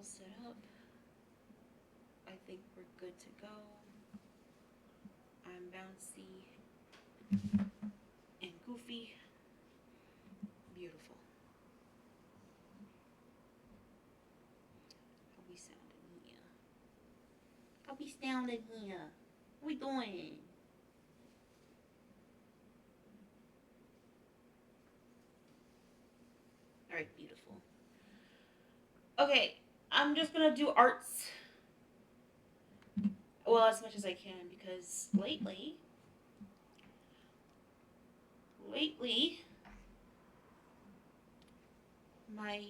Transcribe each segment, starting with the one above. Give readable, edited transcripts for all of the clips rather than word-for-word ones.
set up. I think we're good to go. I'm bouncy and goofy. Beautiful. How we sounding here? How we sounding here? What we doing? Alright, beautiful. Okay, I'm just gonna do arts. Well, as much as I can because lately, my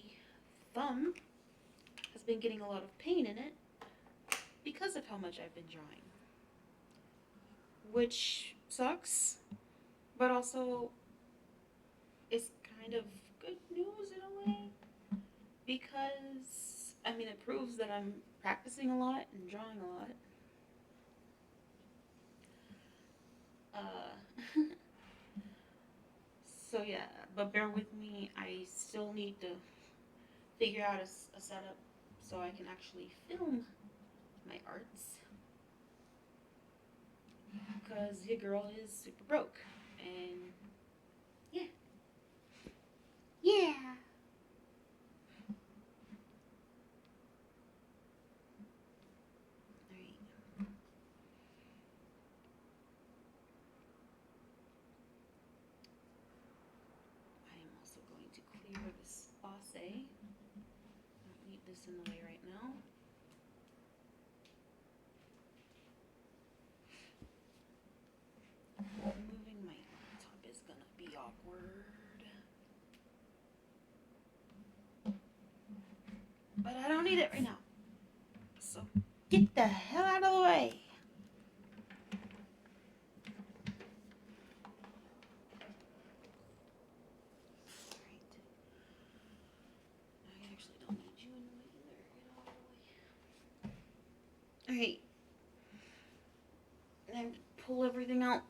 thumb has been getting a lot of pain in it because of how much I've been drawing. Which sucks, but also is kind of good news in a way because I mean it proves that I'm practicing a lot and drawing a lot. So yeah, but bear with me. I still need to figure out a setup so I can actually film my arts because your girl is super broke and yeah, yeah. All right. I am also going to clear this space. I don't need this in the way right now. Moving my laptop is gonna be awkward. But I don't need it right now. So get the hell out of the way. Alright. I actually don't need you in the way either. Get out of the way. Alright. And pull everything out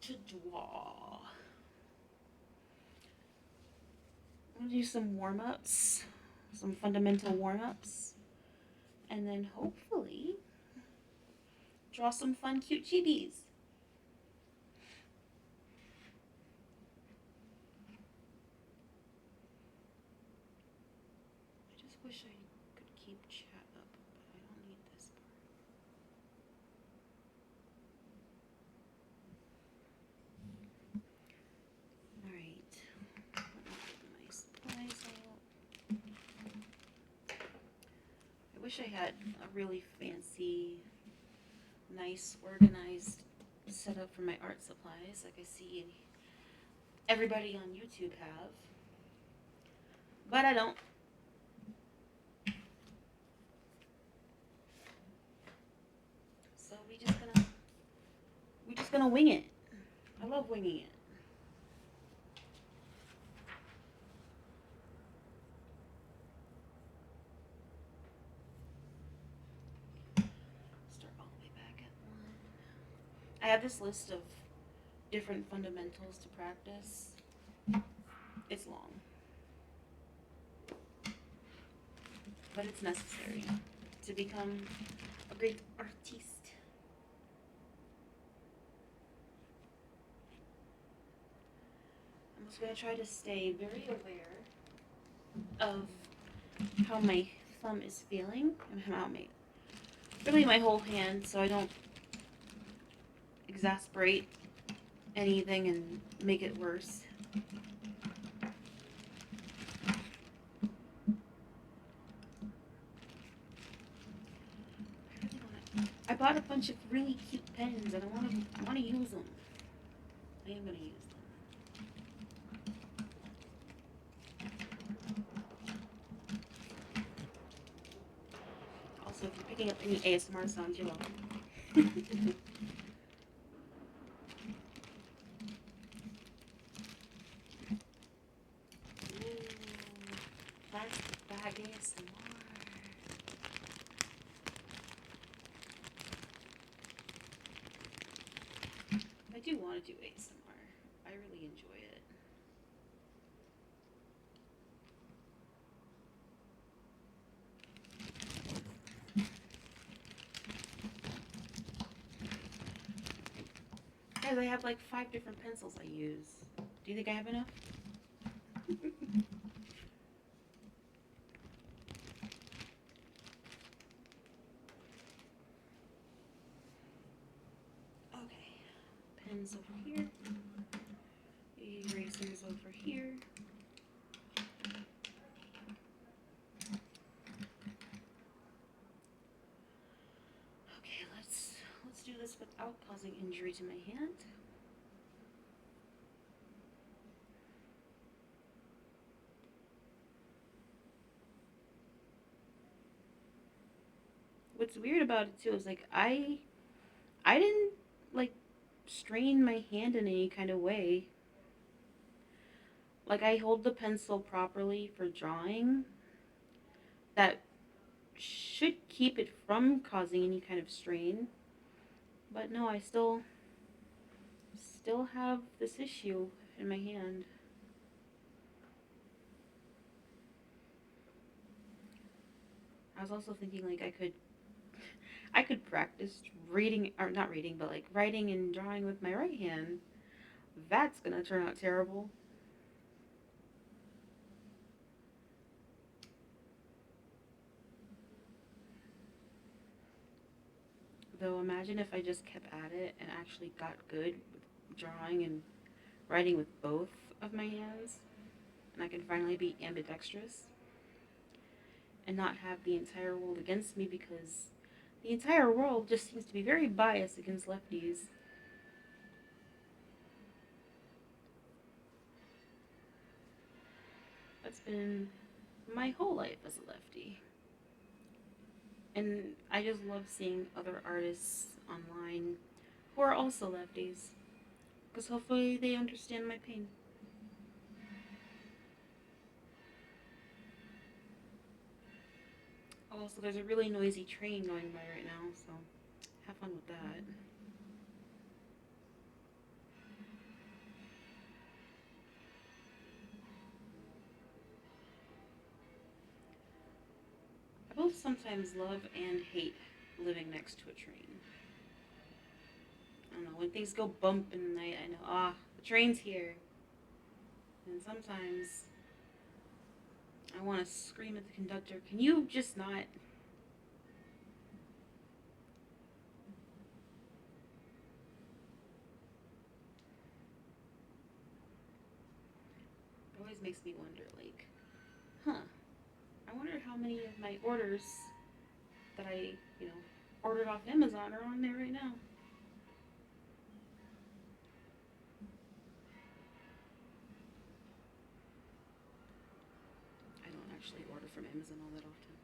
to draw. I'm gonna do some warm-ups. Some fundamental warm-ups. And then hopefully draw some fun cute chibis. I just wish I could keep chat up, but I don't need this part. Alright. My supplies out. I wish I had a really fancy, nice, organized setup for my art supplies like I see everybody on YouTube have. But I don't. So we just gonna wing it. I love winging it. Start all the way back at one. I have this list of different fundamentals to practice. It's long, but it's necessary to become a great artiste. I'm just gonna try to stay very aware of how my thumb is feeling and how my whole hand, so I don't exasperate anything and make it worse. I bought a bunch of really cute pens and I wanna use them. I am gonna use them. Also, if you're picking up any ASMR sounds, you're welcome. Plastic bag ASMR. I do want to do ASMR. I really enjoy it. Guys, I have like 5 different pencils I use. Do you think I have enough? Okay. Pens over here. Erasers over here. Okay, let's do this without causing injury to my hand. What's weird about it too is like I didn't like strain my hand in any kind of way. Like I hold the pencil properly for drawing. That should keep it from causing any kind of strain. But no, I still have this issue in my hand. I was also thinking like I could practice reading or not reading, but like writing and drawing with my right hand. That's gonna turn out terrible. Though imagine if I just kept at it and actually got good with drawing and writing with both of my hands, and I could finally be ambidextrous and not have the entire world against me because the entire world just seems to be very biased against lefties. That's been my whole life as a lefty. And I just love seeing other artists online who are also lefties because hopefully they understand my pain. Also, there's a really noisy train going by right now, so have fun with that. I both sometimes love and hate living next to a train. I don't know, when things go bump in the night, I know, the train's here. And sometimes I want to scream at the conductor, can you just not? It always makes me wonder, like, huh, I wonder how many of my orders that I, you know, ordered off Amazon are on there right now. I don't actually order from Amazon all that often.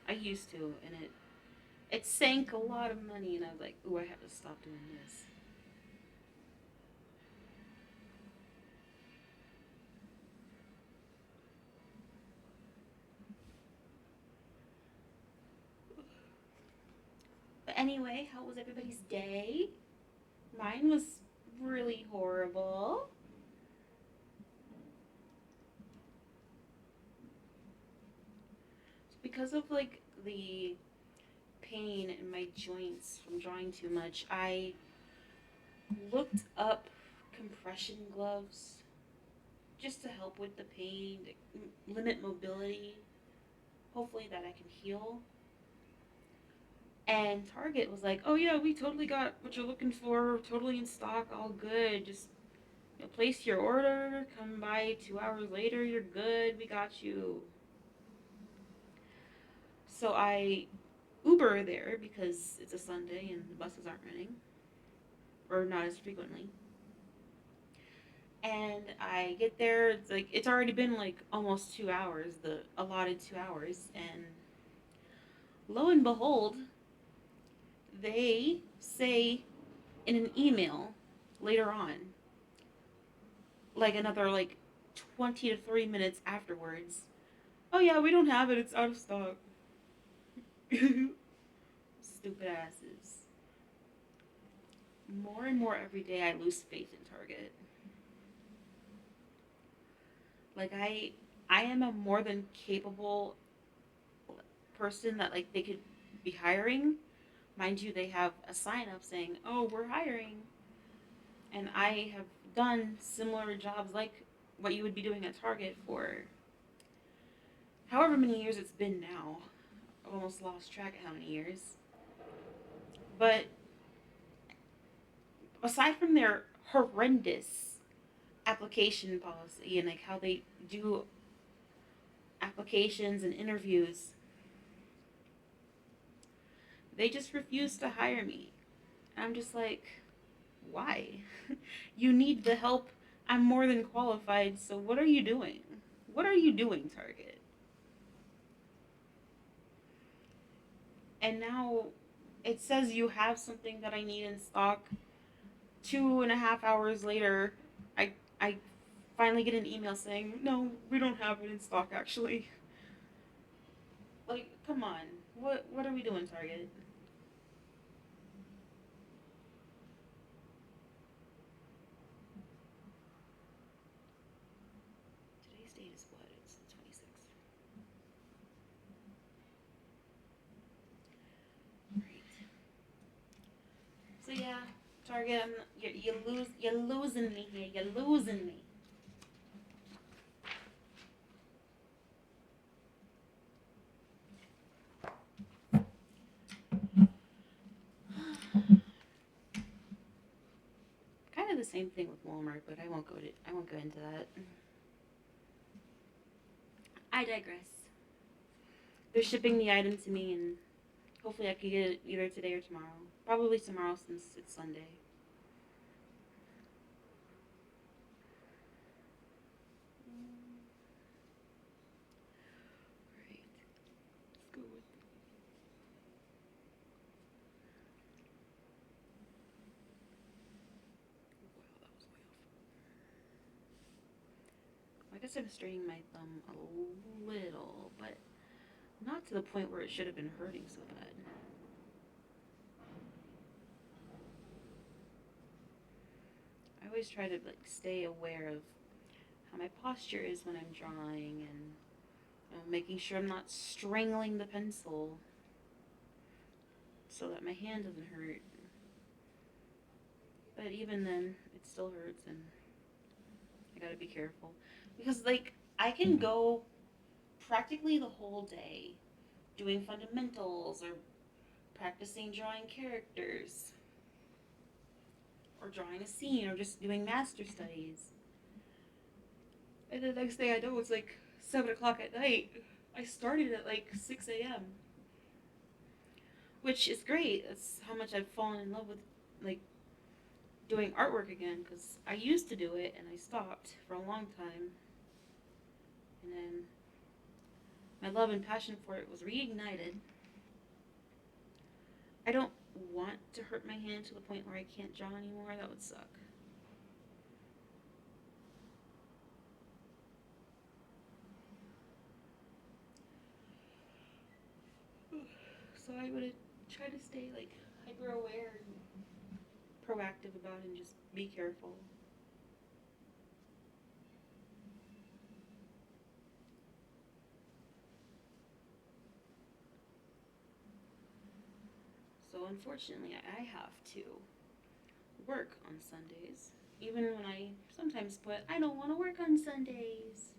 I used to, and it sank a lot of money, and I was like, ooh, I have to stop doing this. But anyway, how was everybody's day? Mine was really horrible. Because of like the pain in my joints from drawing too much, I looked up compression gloves just to help with the pain, to limit mobility, hopefully that I can heal. And Target was like, "Oh yeah, we totally got what you're looking for, totally in stock, all good. Just place your order, come by 2 hours later, you're good. We got you." So I Uber there because it's a Sunday and the buses aren't running, or not as frequently. And I get there, it's already been like almost 2 hours, the allotted 2 hours, and lo and behold, they say in an email later on, like another like 20 to 30 minutes afterwards, oh yeah, we don't have it, it's out of stock. Stupid asses. More and more every day I lose faith in Target. Like I am a more than capable person that like they could be hiring. Mind you, they have a sign up saying, "Oh, we're hiring." And I have done similar jobs like what you would be doing at Target for however many years it's been now. I've almost lost track of how many years. But aside from their horrendous application policy and like how they do applications and interviews, they just refuse to hire me. I'm just like, why? You need the help. I'm more than qualified, so what are you doing? What are you doing, Target? And now it says you have something that I need in stock. 2.5 hours later, I finally get an email saying, no, we don't have it in stock actually. Like, come on. What are we doing, Target? Today's date is what? It's the 26th. Right. So yeah, Target, you're losing me here. You're losing me. Kind of the same thing with Walmart, but I won't go into that. I digress. They're shipping the item to me, and hopefully I can get it either today or tomorrow. Probably tomorrow since it's Sunday. Right. Let's go with. Wow, that was way off. I guess I'm straining my thumb a little, but not to the point where it should have been hurting so bad. I always try to like stay aware of how my posture is when I'm drawing, and making sure I'm not strangling the pencil so that my hand doesn't hurt. But even then, it still hurts, and I gotta be careful because like I can go practically the whole day doing fundamentals or practicing drawing characters or drawing a scene or just doing master studies. And the next thing I know, it's like 7 o'clock at night. I started at like 6 a.m., which is great. That's how much I've fallen in love with like doing artwork again because I used to do it and I stopped for a long time. And then my love and passion for it was reignited. I don't want to hurt my hand to the point where I can't draw anymore. That would suck. So I would try to stay like hyper aware and proactive about it and just be careful. So unfortunately, I have to work on Sundays. Even when I sometimes put, I don't want to work on Sundays.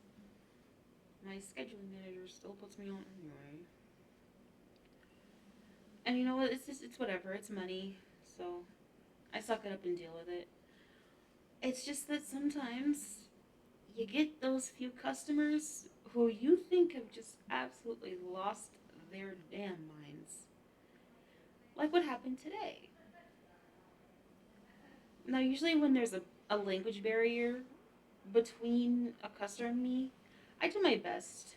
My scheduling manager still puts me on anyway. And you know what? It's whatever. It's money. So I suck it up and deal with it. It's just that sometimes you get those few customers who you think have just absolutely lost their damn minds. Like what happened today. Now, usually when there's a language barrier between a customer and me, I do my best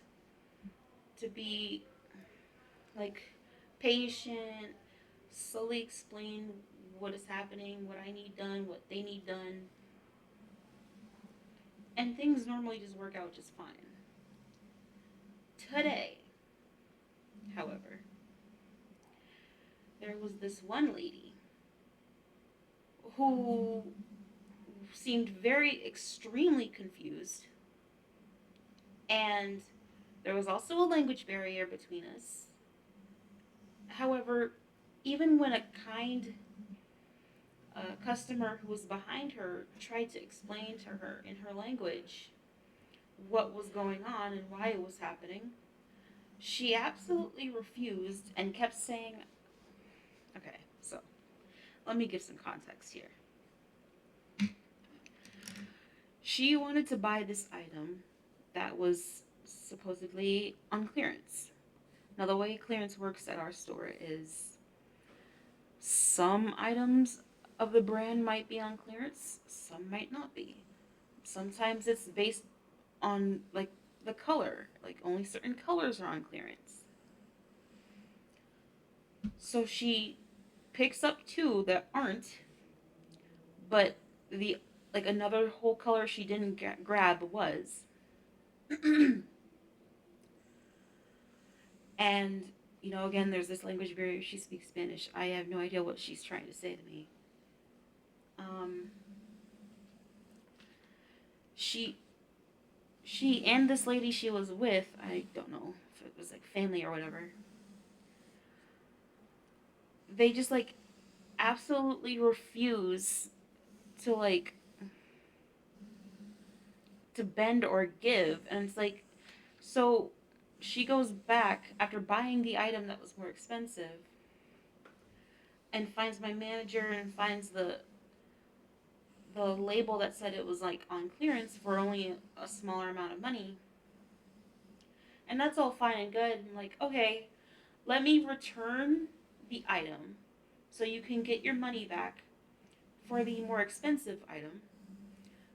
to be like patient, slowly explain what is happening, what I need done, what they need done, and things normally just work out just fine. Today, however, there was this one lady who seemed very extremely confused, and there was also a language barrier between us. However, even when a kind a customer who was behind her tried to explain to her in her language what was going on and why it was happening. She absolutely refused and kept saying, okay, so let me give some context here. She wanted to buy this item that was supposedly on clearance. Now, the way clearance works at our store is some items of the brand might be on clearance, some might not be. Sometimes it's based on like the color, like only certain colors are on clearance. So she picks up two that aren't, but the like another whole color she didn't grab was. And again, there's this language barrier. She speaks Spanish. I have no idea what she's trying to say to me. Um, she she and this lady she was with, I don't know if it was like family or whatever. They just like absolutely refuse to to bend or give, and it's like, so she goes back after buying the item that was more expensive and finds my manager and finds the label that said it was like on clearance for only a smaller amount of money. And that's all fine and good. I'm like, okay, let me return the item so you can get your money back for the more expensive item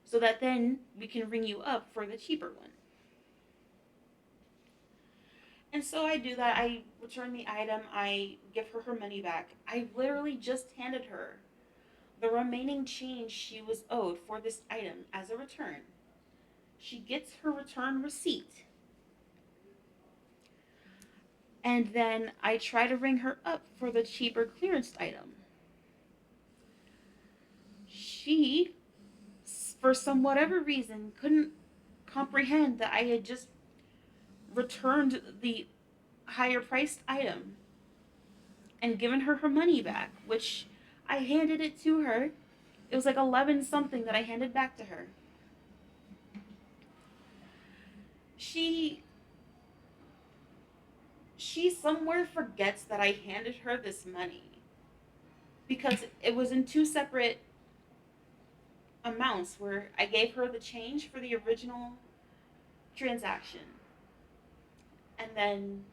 so that then we can ring you up for the cheaper one. And so I do that. I return the item. I give her her money back. I literally just handed her the remaining change she was owed for this item as a return. She gets her return receipt. And then I try to ring her up for the cheaper clearance item. She, for some whatever reason, couldn't comprehend that I had just returned the higher priced item and given her her money back, which I handed it to her. It was like 11 something that I handed back to her. She she somewhere forgets that I handed her this money because it was in two separate amounts where I gave her the change for the original transaction. And then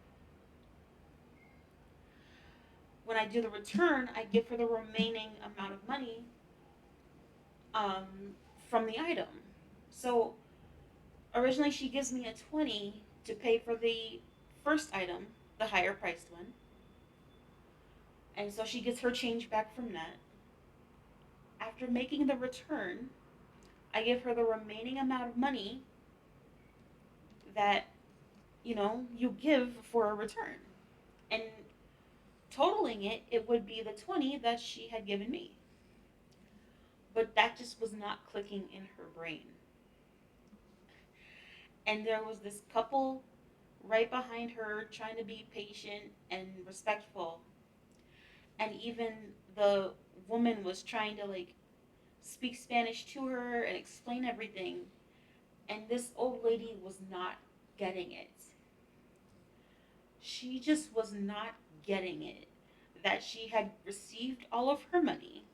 when I do the return, I give her the remaining amount of money um, from the item. So originally she gives me a 20 to pay for the first item, the higher priced one. And so she gets her change back from that. After making the return, I give her the remaining amount of money that, you give for a return. And totaling it, it would be the 20 that she had given me. But that just was not clicking in her brain. And there was this couple right behind her trying to be patient and respectful. And even the woman was trying to speak Spanish to her and explain everything. And this old lady was not getting it. She just was not getting it. That she had received all of her money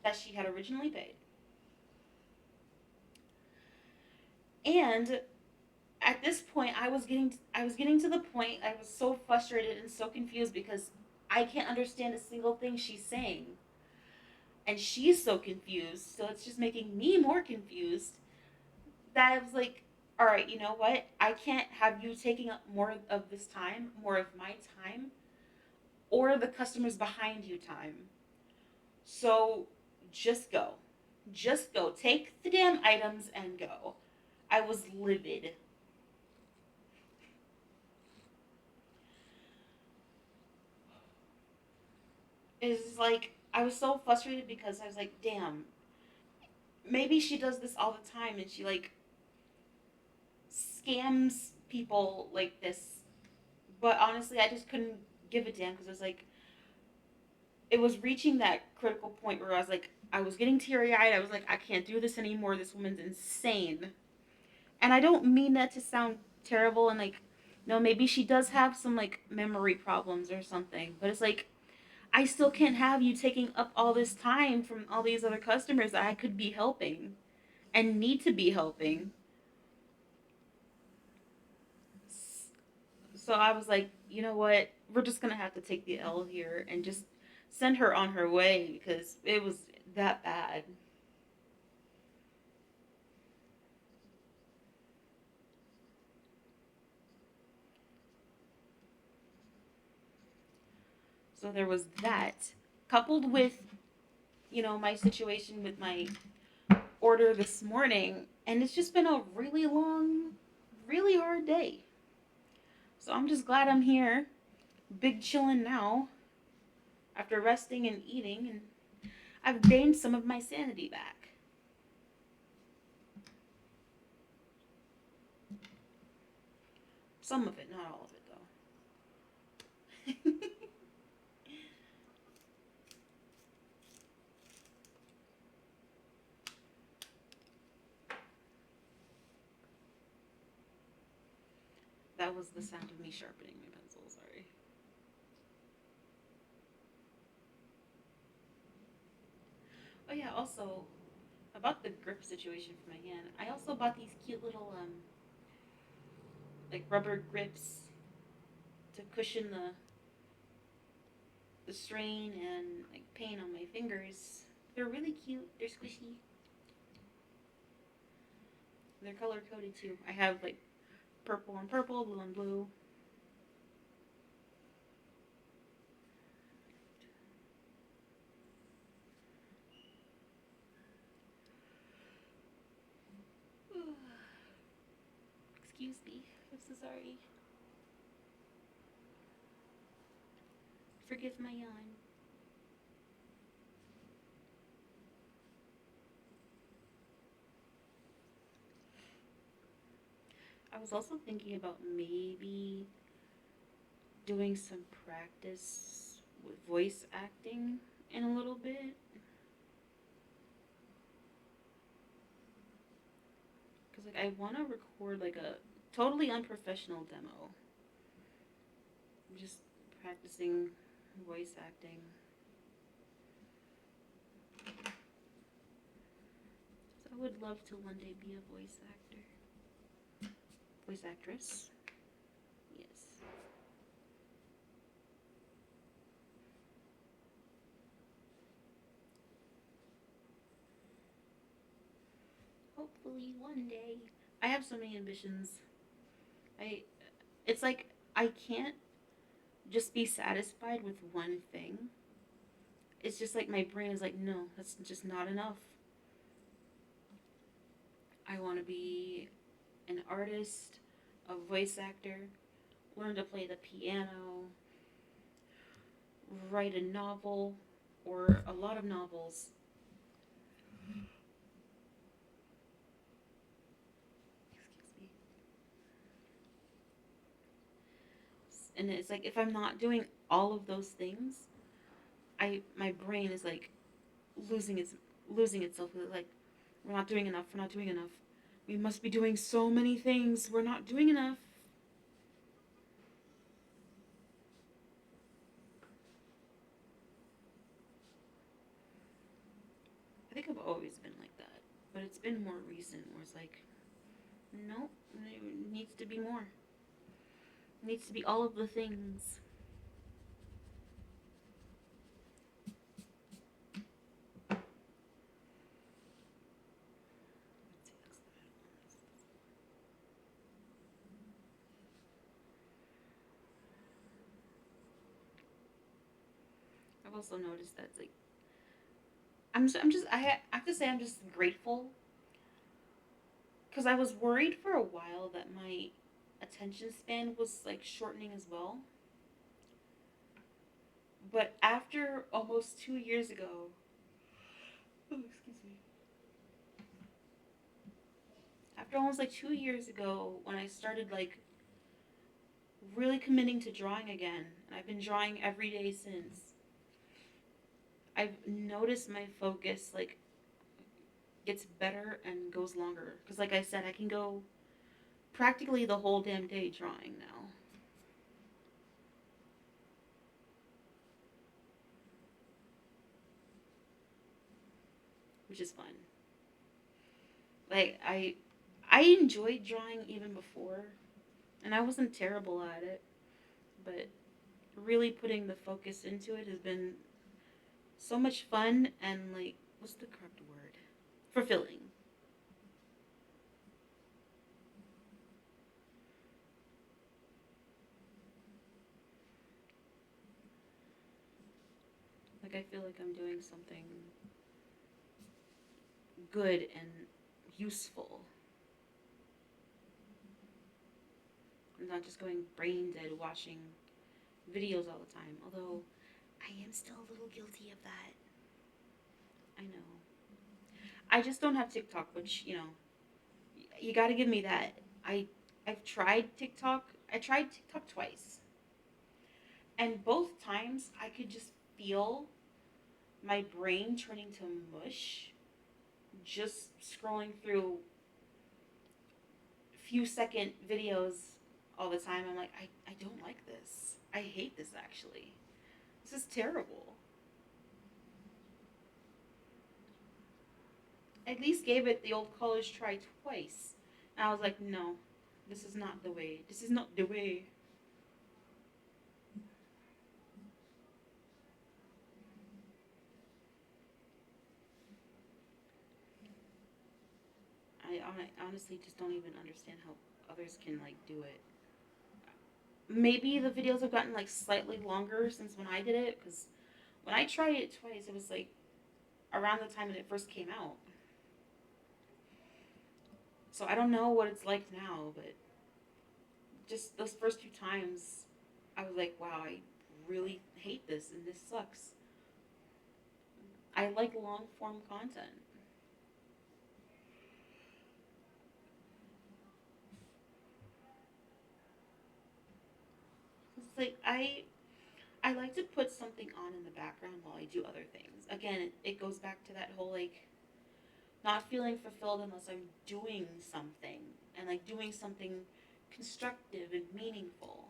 that she had originally paid. And at this point I was getting to the point I was so frustrated and so confused because I can't understand a single thing she's saying. And she's so confused, so it's just making me more confused that I was like, all right, you know what? I can't have you taking up more of this time, more of my time, or the customers behind you time. So just go. Just go. Take the damn items and go. I was livid. It's like I was so frustrated because I was like, damn, maybe she does this all the time and she scams people like this. But honestly, I just couldn't give a damn because I was like, it was reaching that critical point where I was like, I was getting teary eyed. I was like, I can't do this anymore. This woman's insane. And I don't mean that to sound terrible and like, no, maybe she does have some like memory problems or something. But it's like, I still can't have you taking up all this time from all these other customers that I could be helping and need to be helping. So I was like, you know what? We're just gonna have to take the L here and just send her on her way because it was that bad. So there was that, coupled with, my situation with my order this morning, and it's just been a really long, really hard day. So I'm just glad I'm here, big chillin' now, after resting and eating, and I've gained some of my sanity back. Some of it, not all of it, though. That was the sound of me sharpening my pencil, sorry. Oh, yeah, also, about the grip situation for my hand, I also bought these cute little, like rubber grips to cushion the strain and like pain on my fingers. They're really cute. They're squishy. They're color coded too. I have like purple and purple, blue and blue. Excuse me. I'm so sorry. Forgive my yawn. I was also thinking about maybe doing some practice with voice acting in a little bit. Because like I want to record like a totally unprofessional demo. I'm just practicing voice acting. So I would love to one day be a voice actor. Voice actress. Yes. Hopefully one day. I have so many ambitions. I it's like I can't just be satisfied with one thing. It's just like my brain is like, no, that's just not enough. I want to be an artist, a voice actor, learn to play the piano, write a novel or a lot of novels. Excuse me. And it's like if I'm not doing all of those things, I my brain is like losing its losing itself. Like we're not doing enough. We're not doing enough. We must be doing so many things. We're not doing enough. I think I've always been like that, but it's been more recent where it's like, no, it needs to be more. It needs to be all of the things. I've also noticed that it's like I have to say I'm just grateful because I was worried for a while that my attention span was like shortening as well. But after almost 2 years ago, oh, excuse me, after almost like 2 years ago, when I started like really committing to drawing again, and I've been drawing every day since, I've noticed my focus like gets better and goes longer. Because, like I said, I can go practically the whole damn day drawing now, which is fun. Like I enjoyed drawing even before, and I wasn't terrible at it, but really putting the focus into it has been so much fun and like what's the correct word? Fulfilling. Like I feel like I'm doing something good and useful. I'm not just going brain dead watching videos all the time. Although I am still a little guilty of that. I know. I just don't have TikTok, which you got to give me that. I I've tried TikTok. I tried TikTok twice, and both times I could just feel my brain turning to mush just scrolling through few second videos all the time. I'm like, I don't like this. I hate this actually. This is terrible. At least gave it the old college try twice. And I was like, no, this is not the way. This is not the way. I honestly just don't even understand how others can like do it. Maybe the videos have gotten like slightly longer since when I did it, because when I tried it twice, it was like around the time that it first came out. So I don't know what it's like now, but just those first two times, I was like, wow, I really hate this and this sucks. I like long form content. It's like I like to put something on in the background while I do other things. Again, it goes back to that whole like not feeling fulfilled unless I'm doing something and like doing something constructive and meaningful.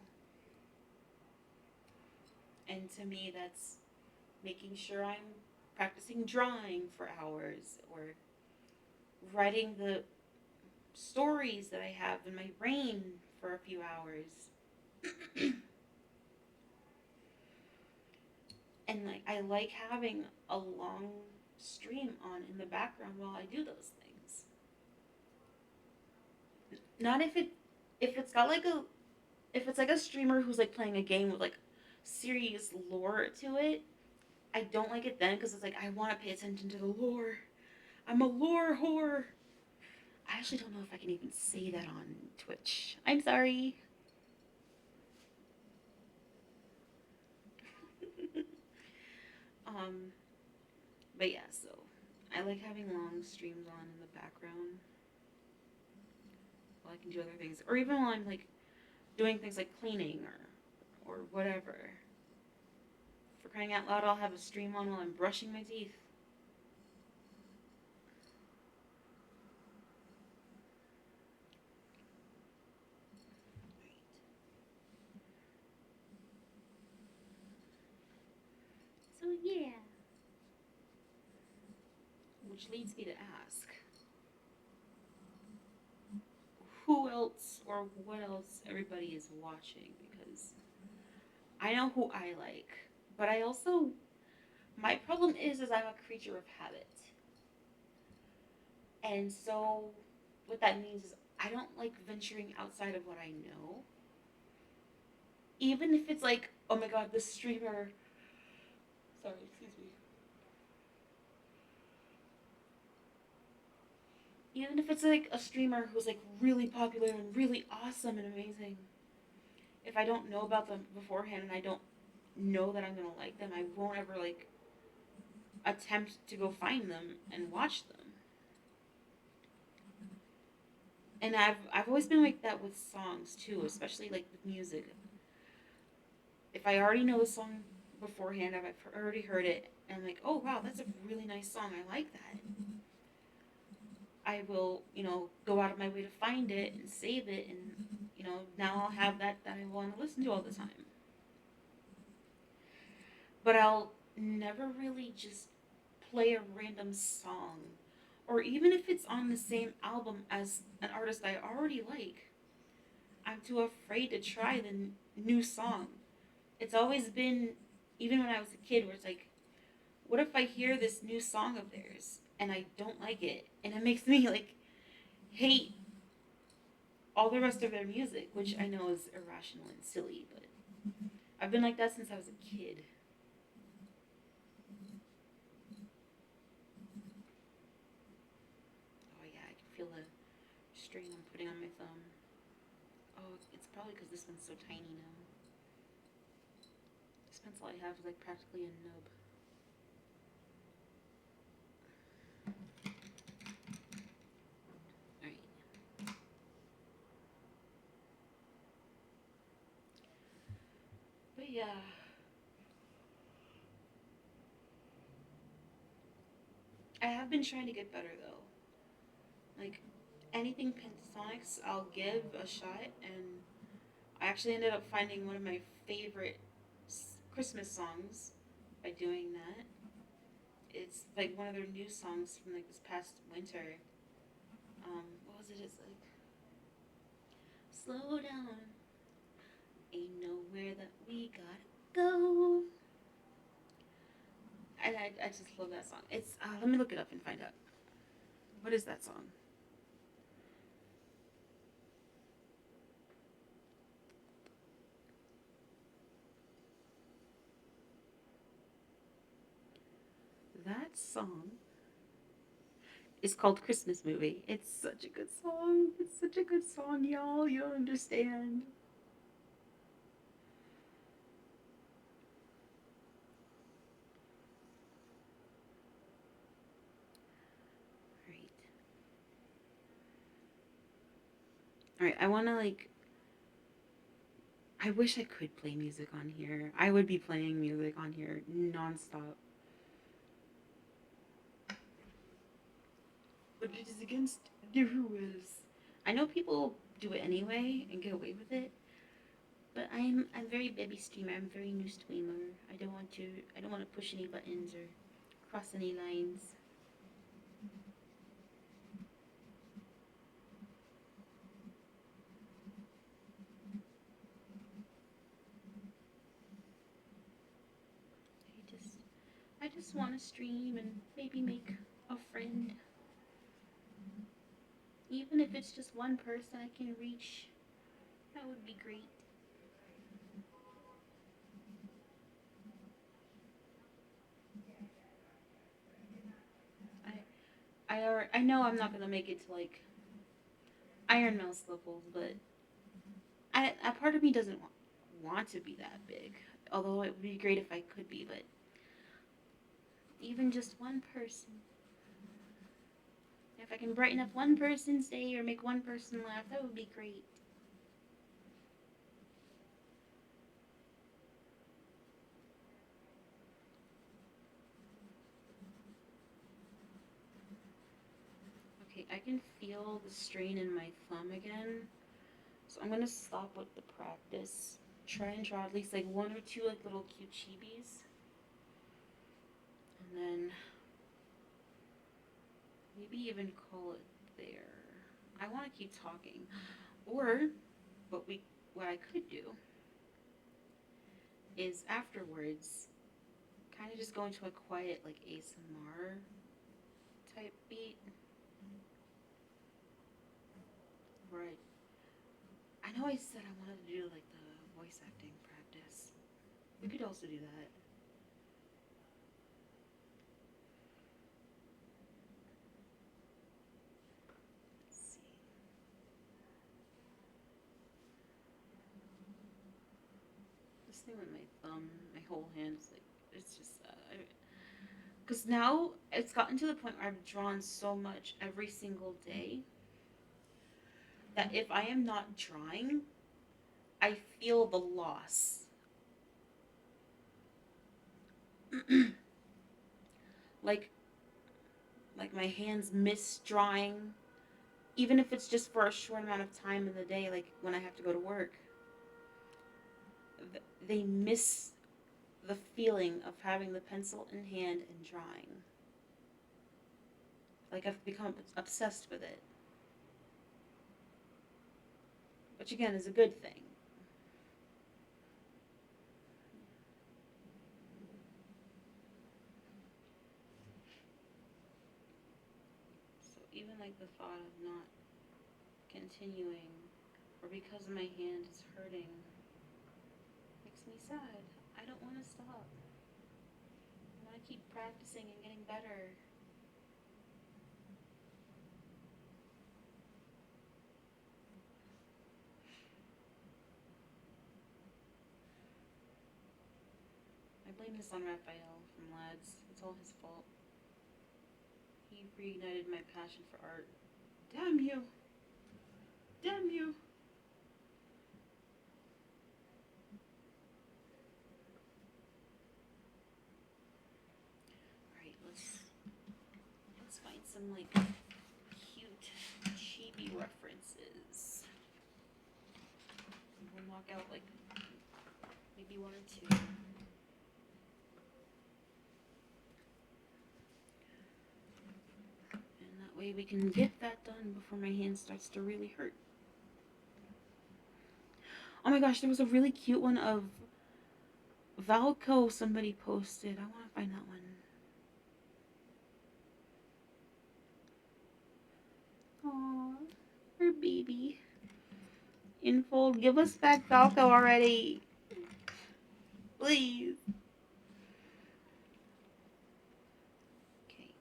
And to me, that's making sure I'm practicing drawing for hours or writing the stories that I have in my brain for a few hours. And like I like having a long stream on in the background while I do those things. Not if it's got like a if it's like a streamer who's like playing a game with like serious lore to it. I don't like it then because it's like I want to pay attention to the lore. I'm a lore whore. I actually don't know if I can even say that on Twitch. I'm sorry. um, but yeah, so I like having long streams on in the background while I can do other things, or even while I'm like doing things like cleaning or whatever. For crying out loud, I'll have a stream on while I'm brushing my teeth. So yeah, which leads me to ask, who else or what else everybody is watching? Because I know who I like, but I also my problem is I'm a creature of habit, and so what that means is I don't like venturing outside of what I know, even if it's like, oh my god, this streamer. Sorry, excuse me. Even if it's like a streamer who's like really popular and really awesome and amazing, if I don't know about them beforehand and I don't know that I'm gonna like them, I won't ever like attempt to go find them and watch them. And I've always been like that with songs too, especially like with music. If I already know the song beforehand, if I've already heard it, and I'm like, oh wow, that's a really nice song. I like that. I will, go out of my way to find it and save it, and now I'll have that I want to listen to all the time. But I'll never really just play a random song, or even if it's on the same album as an artist I already like. I'm too afraid to try the new song. It's always been, even when I was a kid, where it's like, what if I hear this new song of theirs and I don't like it, and it makes me like hate all the rest of their music, which I know is irrational and silly, but I've been like that since I was a kid. Oh yeah, I can feel the strain I'm putting on my thumb. Oh, it's probably because this one's so tiny now. This pencil I have is like practically a nub. Alright. But yeah. I have been trying to get better though. Like anything pentatonics, I'll give a shot, and I actually ended up finding one of my favorite Christmas songs by doing that. It's like one of their new songs from like this past winter. What was it? It's like slow down, ain't nowhere that we gotta go. And I just love that song. It's let me look it up and find out. What is that song? That song is called Christmas Movie. It's such a good song. It's such a good song, y'all. You don't understand. Right. Alright, I wanna like I wish I could play music on here. I would be playing music on here nonstop. But it is against the rules. I know people do it anyway and get away with it, but I'm very baby streamer. I'm very new streamer. I don't want to push any buttons or cross any lines. I just I just want to stream and maybe make a friend, even if it's just one person I can reach. That would be great. I know I'm not gonna make it to like Iron Mouse levels, but a part of me doesn't want to be that big. Although it would be great if I could be, but even just one person. If I can brighten up one person's day or make one person laugh, that would be great. Okay, I can feel the strain in my thumb again. So I'm gonna stop with the practice. Try and draw at least like one or two like little cute chibis. And then maybe even call it there. I wanna keep talking. Or what I could do is afterwards kind of just go into a quiet like ASMR type beat. Right. I know I said I wanted to do like the voice acting practice. We could also do that. Let's see. This thing with my thumb, my whole hand is like, it's just, because now it's gotten to the point where I've drawn so much every single day that if I am not drawing, I feel the loss. Like my hands miss drawing, even if it's just for a short amount of time in the day, like when I have to go to work. They miss the feeling of having the pencil in hand and drawing. Like I've become obsessed with it, which again is a good thing. So even like the thought of not continuing, or because my hand is hurting, makes me sad. I don't want to stop. I want to keep practicing and getting better. I blame this on Raphael from Lads. It's all his fault. He reignited my passion for art. Damn you! Damn you! Alright, let's find some like cute chibi references. We'll knock out like maybe one or two. And that way we can get that done before my hand starts to really hurt. Oh my gosh, there was a really cute one of Valco somebody posted. I want to find that one. Aww, her baby. Infold, give us back Valco already. Please. Okay.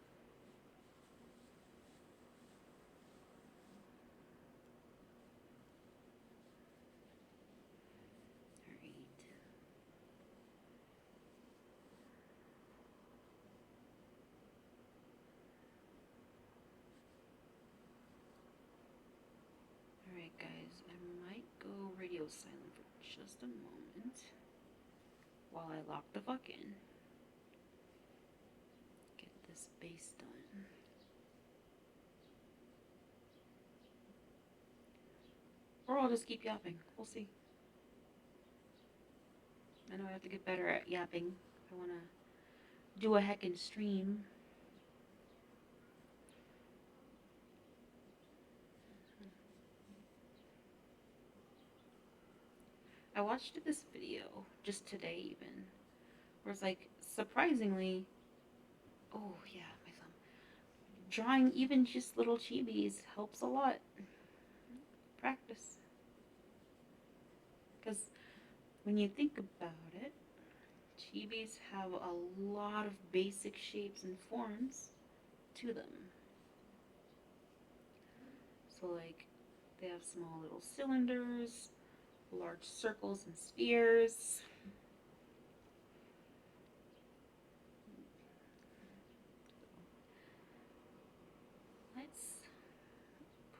Alright. Alright, guys, I might go radio silent for just a moment while I lock the fuck in. Get this base done. Or I'll just keep yapping. We'll see. I know I have to get better at yapping if I want to do a heckin' stream. I watched this video just today even where it's like surprisingly, oh yeah, my thumb, drawing even just little chibis helps a lot. Practice, because when you think about it, chibis have a lot of basic shapes and forms to them. So like they have small little cylinders, large circles and spheres. Let's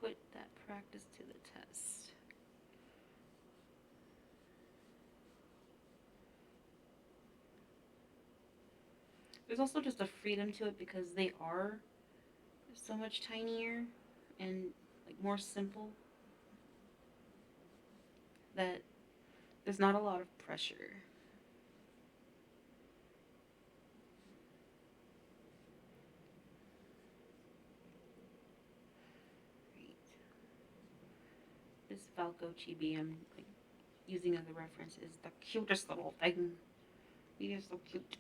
put that practice to the test. There's also just a freedom to it because they are so much tinier and like more simple that there's not a lot of pressure. Right. This Falco chibi I'm like using as a reference is the cutest little thing. He is so cute.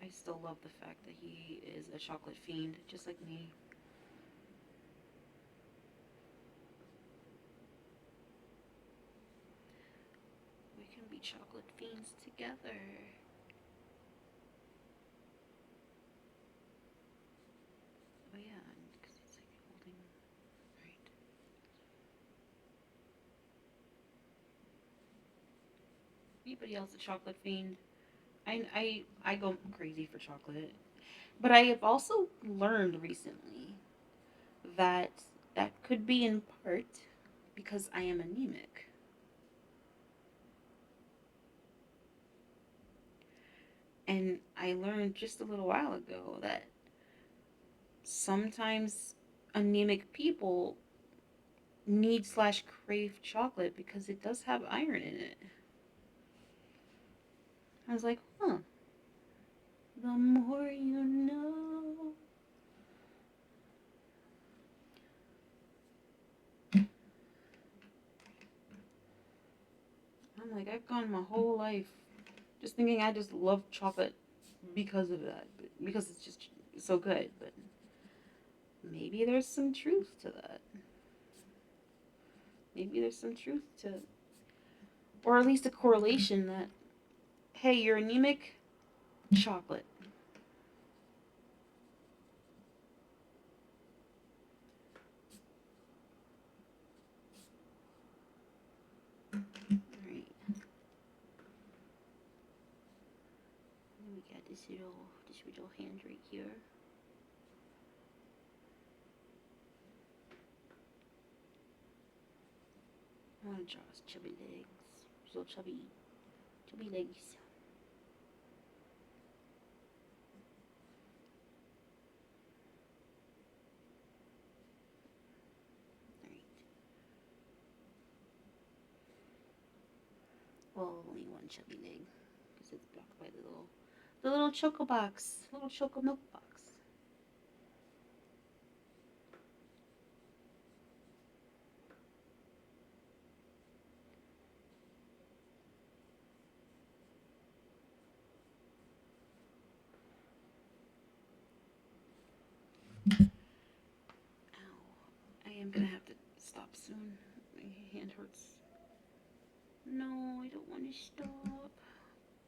I still love the fact that he is a chocolate fiend, just like me. We can be chocolate fiends together. Oh yeah, because it's like holding, right. Anybody else a chocolate fiend? I go crazy for chocolate. But I have also learned recently that that could be in part because I am anemic. And I learned just a little while ago that sometimes anemic people need slash crave chocolate because it does have iron in it. I was like, huh, the more you know. I'm like, I've gone my whole life just thinking I just love chocolate because of that, because it's just so good. But maybe there's some truth to that. Maybe there's some truth to, or at least a correlation that, hey, you're anemic, chocolate. All right, we got this little hand right here. I want to draw his chubby legs, his little chubby legs. All right. Well, only one chubby leg because it's blocked by the little choco box, little choco milk box. Ow. I am gonna have to stop soon. My hand hurts. No, I don't want to stop.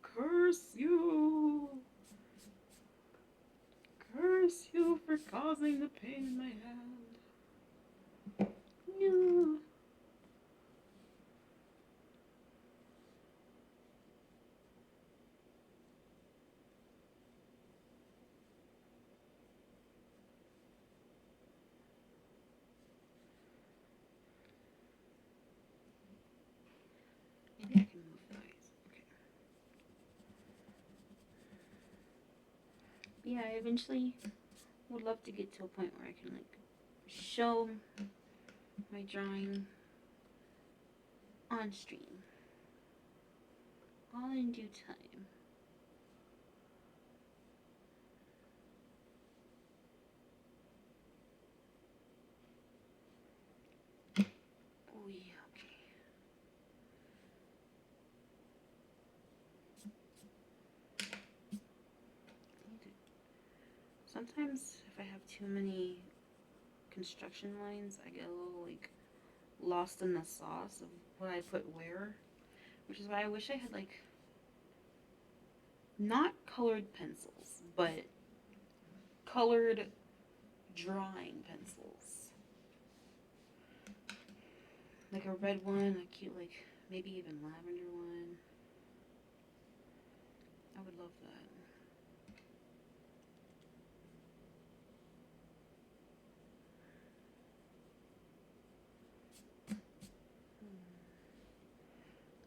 Curse you! Curse you for causing the pain in my hand. No. Maybe I can move the eyes. Okay. Yeah, I eventually would love to get to a point where I can like show my drawing on stream, all in due time. Oh yeah, okay. Sometimes if I have too many construction lines, I get a little like lost in the sauce of what I put where, which is why I wish I had like not colored pencils, but colored drawing pencils. Like a red one, a cute like maybe even lavender one. I would love that.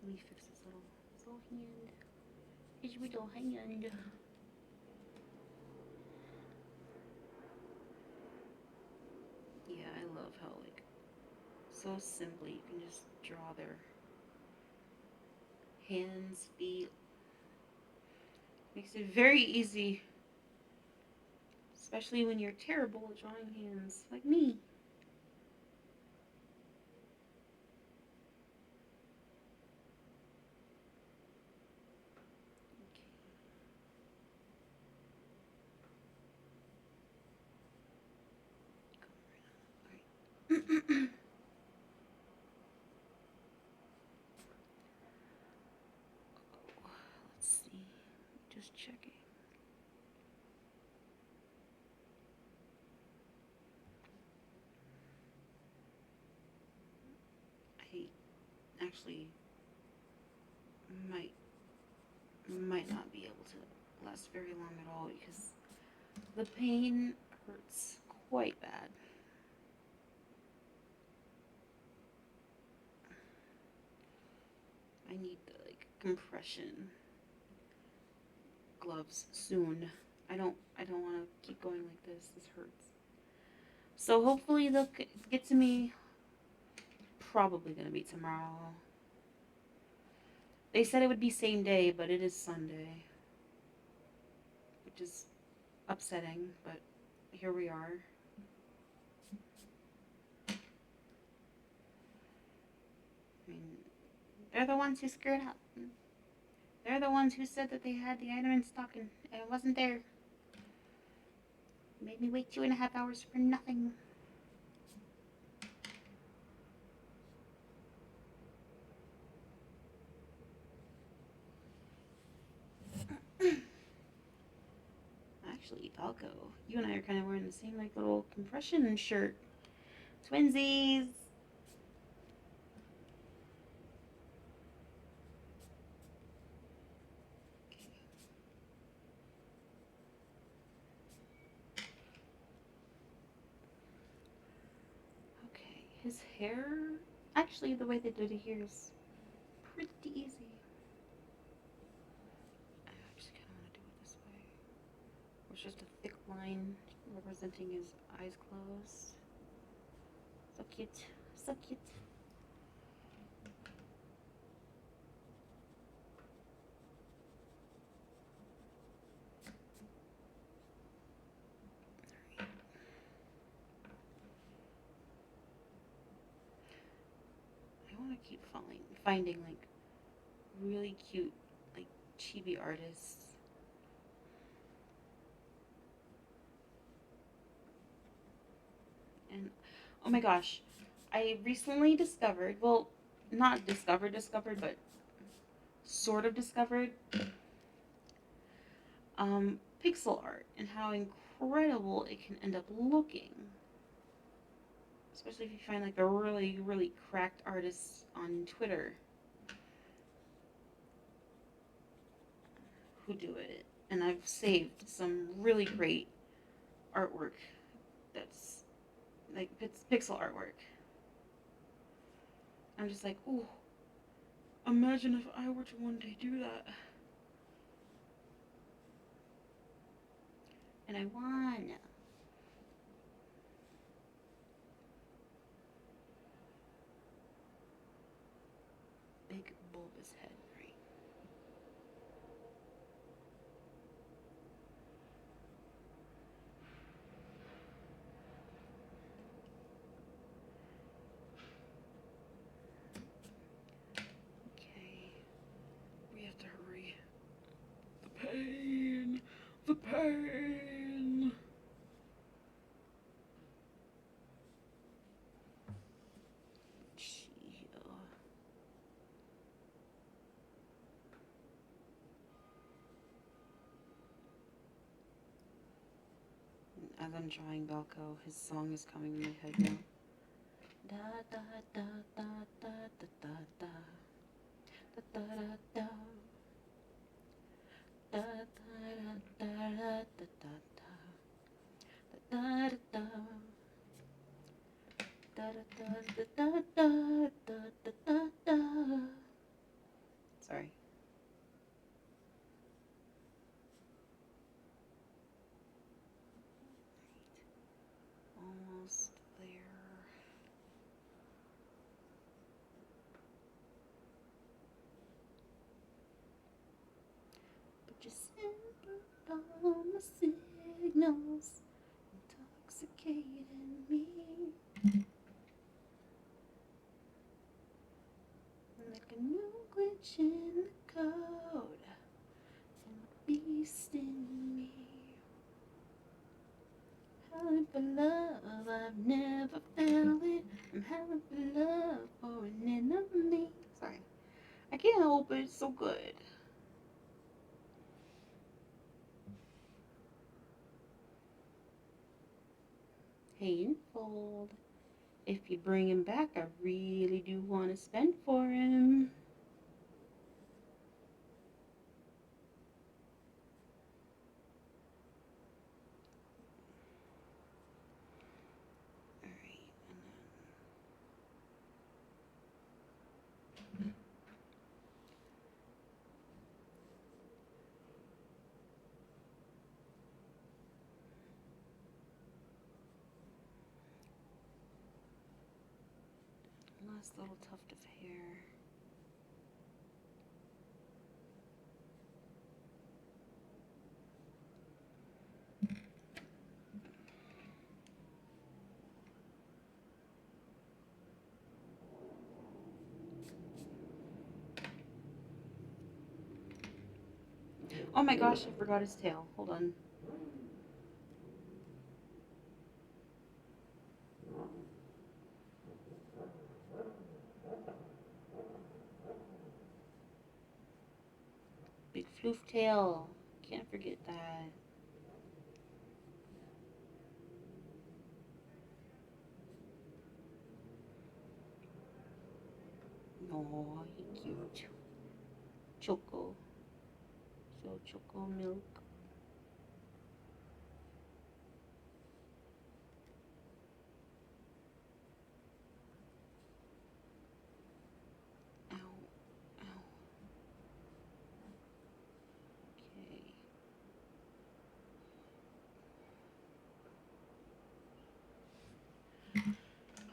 Let me fix this little hand. His little hand. Yeah, I love how like so simply you can just draw their hands, feet. Makes it very easy, especially when you're terrible at drawing hands, like me. Okay. Let's see. Just checking. I actually might not be able to last very long at all because The pain hurts quite bad. I need the like compression gloves soon. I don't want to keep going like this. This hurts. So hopefully they'll get to me. Probably gonna be tomorrow. They said it would be same day, but it is Sunday, which is upsetting. But here we are. I mean, they're the ones who screwed up. They're the ones who said that they had the item in stock and it wasn't there. Made me wait 2.5 hours for nothing. Actually, Falco, you and I are kind of wearing the same like little compression shirt. Twinsies. Okay, his hair. Actually, the way they did it here is pretty easy. I actually kind of want to do it this way. It's just a thick line representing his eyes closed. So cute. So cute. I want to keep finding like really cute, like chibi artists. And oh my gosh, I recently discovered, well, not discovered, but sort of discovered pixel art and how incredible it can end up looking. Especially if you find like the really, really cracked artists on Twitter who do it. And I've saved some really great artwork that's like it's pixel artwork. I'm just like, ooh, imagine if I were to one day do that. And I won. Big bulbous head, right? Okay. We have to hurry. The pain! The pain! Chill. As I'm drawing Balco, his song is coming in my head now. Da da da da da da da da da da da da da da da da da da da Sorry. Almost there. But you send all my signals, intoxicating me. Like a new glitch in the code, and a beast in me. Howling for love, I've never felt it. I'm howling for love for an enemy. Sorry, I can't help it. It's so good. Painful. If you bring him back, I really do want to spend for him. Last little tuft of hair. Oh my gosh, I forgot his tail. Hold on. Big floof tail. Can't forget that. Oh, he cute. Choco. So choco milk. Ow. Ow. Okay.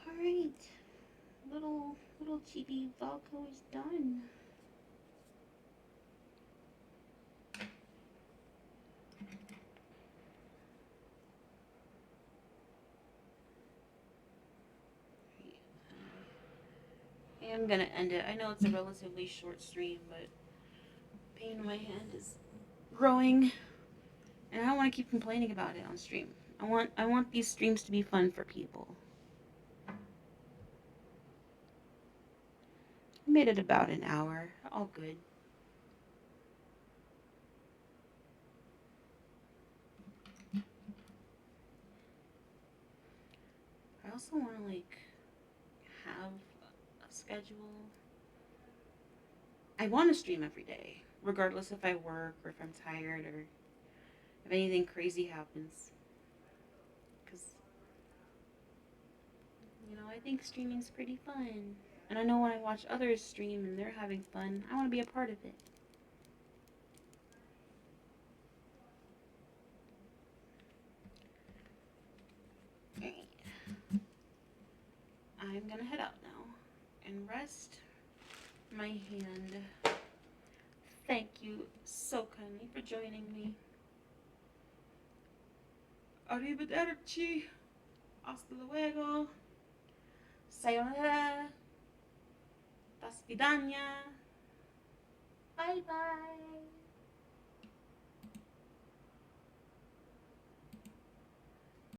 Alright. Little chibi Valko is done. I am gonna end it. I know it's a relatively short stream, but pain in my hand is growing, and I don't want to keep complaining about it on stream. I want these streams to be fun for people. I made it about an hour. All good. I also want to have a schedule. I want to stream every day, regardless if I work or if I'm tired or if anything crazy happens. Because, I think streaming's pretty fun. And I know when I watch others stream and they're having fun, I want to be a part of it. Alright. I'm gonna head out now and rest my hand. Thank you so kindly for joining me. Arrivederci. Hasta luego. Sayonara. До свидания. Bye bye.